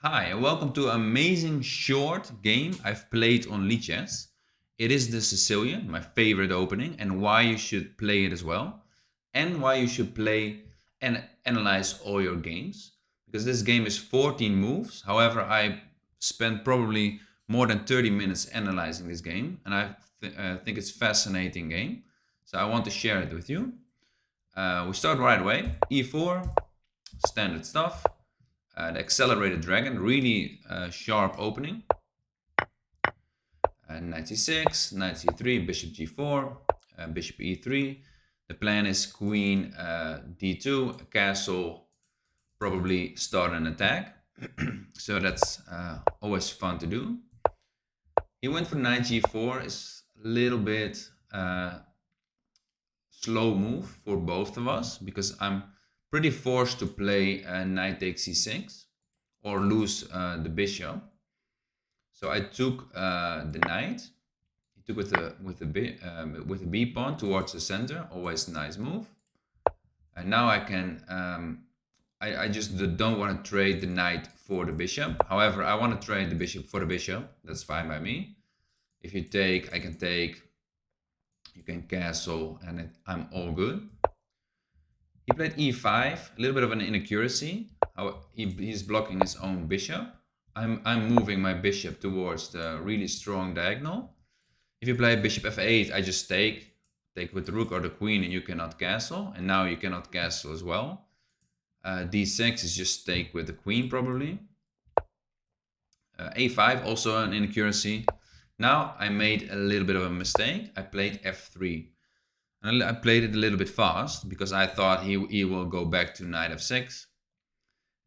Hi, and welcome to an amazing short game I've played on Lichess. It is the Sicilian, my favorite opening, and why you should play it as well, and why you should play and analyze all your games. Because this game is 14 moves. However, I spent probably more than 30 minutes analyzing this game, and I think it's a fascinating game. So I want to share it with you. We start right away. E4, standard stuff. The accelerated dragon, really sharp opening. Knight c6, knight c3, bishop g4, bishop e3. The plan is queen d2, a castle, probably start an attack. So that's always fun to do. He went for knight g4, is a little bit slow move for both of us because I'm pretty forced to play knight takes c6 or lose the bishop. So I took the knight. He took with the b pawn towards the center. Always a nice move. And now I can. I just don't want to trade the knight for the bishop. However, I want to trade the bishop for the bishop. That's fine by me. If you take, I can take. You can castle, and I'm all good. He played e5, a little bit of an inaccuracy. He's blocking his own bishop. I'm moving my bishop towards the really strong diagonal. If you play bishop f8, I just take with the rook or the queen, and you cannot castle. And now you cannot castle as well. d6 is just take with the queen probably. a5, also an inaccuracy. Now I made a little bit of a mistake. I played f3. And I played it a little bit fast because I thought he will go back to knight f6.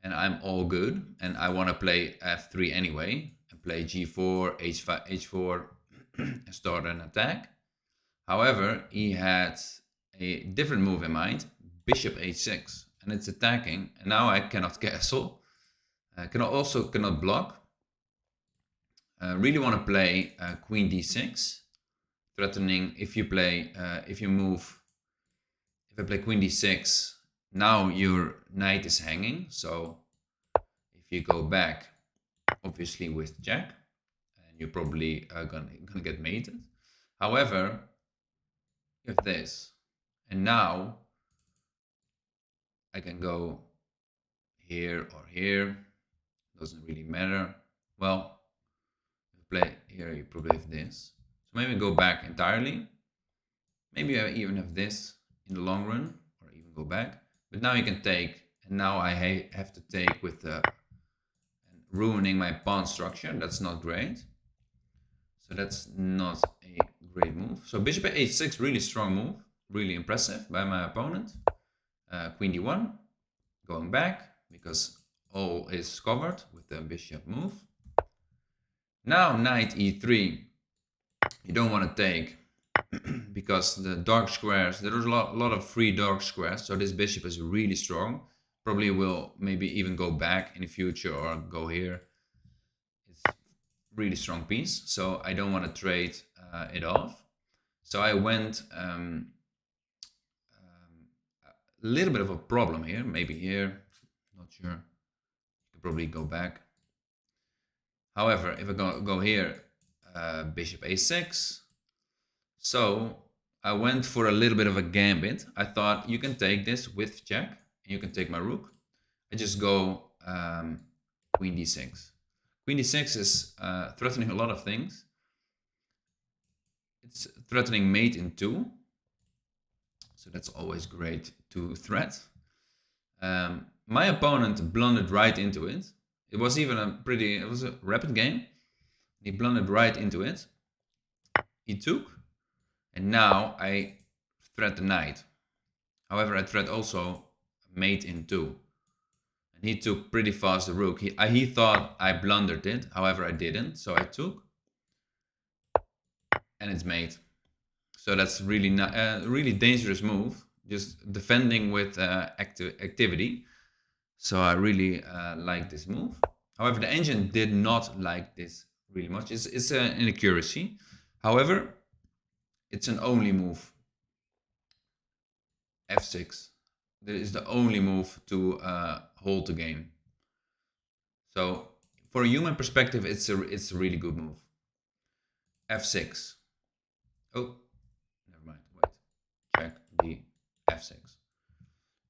And I'm all good. And I want to play f3 anyway. And play g4, h5, h4, and start an attack. However, he had a different move in mind, bishop h6. And it's attacking. And now I cannot castle. I cannot block. Really want to play queen d6. Threatening if you play, if you move, if I play queen d6, now your knight is hanging. So if you go back, obviously with jack, and you're probably gonna get mated. However, you have this, and now I can go here or here. Doesn't really matter. Well, if you play here, you probably have this. So maybe go back entirely. Maybe I even have this in the long run, or even go back. But now you can take, and now I have to take with ruining my pawn structure. That's not great. So that's not a great move. So bishop h6, really strong move, really impressive by my opponent. Queen d1, going back because all is covered with the bishop move. Now knight e3, you don't want to take because the dark squares, there's a lot of free dark squares, so this bishop is really strong. Probably will maybe even go back in the future or go here. It's really strong piece, so I don't want to trade it off. So I went a little bit of a problem here, maybe here, not sure. You could probably go back. However, if I go here, bishop a6. So I went for a little bit of a gambit. I thought you can take this with check, and you can take my rook. I just go queen d6. Queen d6 is threatening a lot of things. It's threatening mate in 2. So that's always great to threat. My opponent blundered right into it. It was a rapid game. He blundered right into it. He took, and now I threat the knight. However, I threat also mate in 2. And he took pretty fast the rook. He thought I blundered it. However, I didn't. So I took. And it's mate. So that's really really dangerous move. Just defending with activity. So I really like this move. However, the engine did not like this really much. It's an inaccuracy. However, it's an only move. f6. That is the only move to hold the game. So for a human perspective, it's a really good move. f6. Oh, never mind. Wait. Check the f6.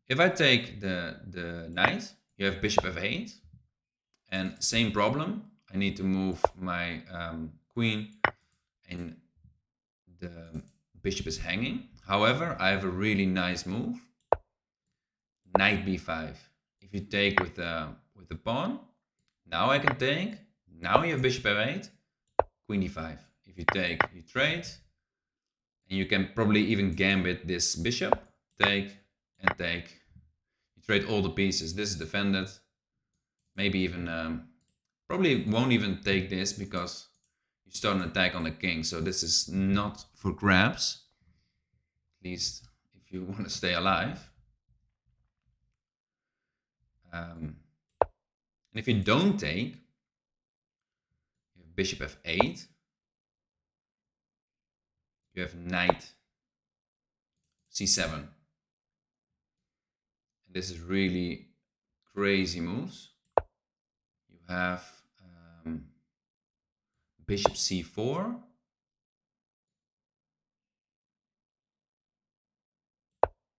If I take the knight, you have bishop f8, and same problem. I need to move my queen, and the bishop is hanging. However, I have a really nice move. Knight b5. If you take with the pawn, now I can take. Now you have bishop f8, queen d5. If you take, you trade, and you can probably even gambit this bishop. Take and take. You trade all the pieces. This is defended. Maybe even probably won't even take this because you start an attack on the king. So this is not for grabs. At least if you want to stay alive. And if you don't take, you have bishop f8. You have knight c7. And this is really crazy moves. You have bishop c4.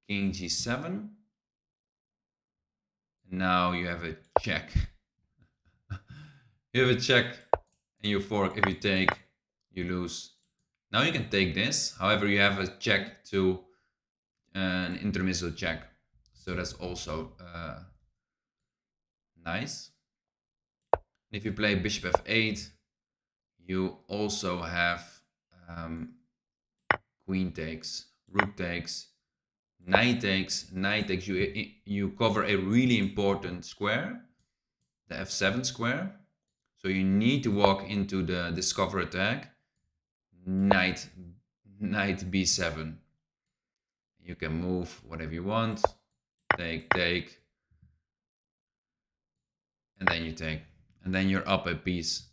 King g7. And now you have a check. You have a check and you fork. If you take, you lose. Now you can take this. However, you have a check to an intermissile check. So that's also nice. If you play bishop f8, you also have queen takes, rook takes, knight takes. Knight takes. You cover a really important square, the f7 square. So you need to walk into the discover attack. Knight b7. You can move whatever you want. Take, take. And then you take. And then you're up a piece.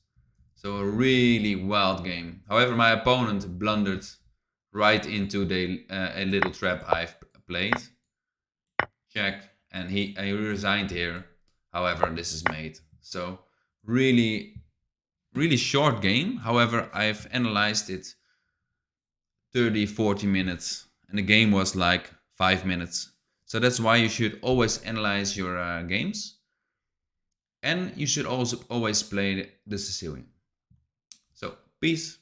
So a really wild game. However, my opponent blundered right into the a little trap I've played. Check. And he resigned here. However, this is mate. So really short game. However, I've analyzed it 30-40 minutes. And the game was like 5 minutes. So that's why you should always analyze your games. And you should also always play the Sicilian. So, peace.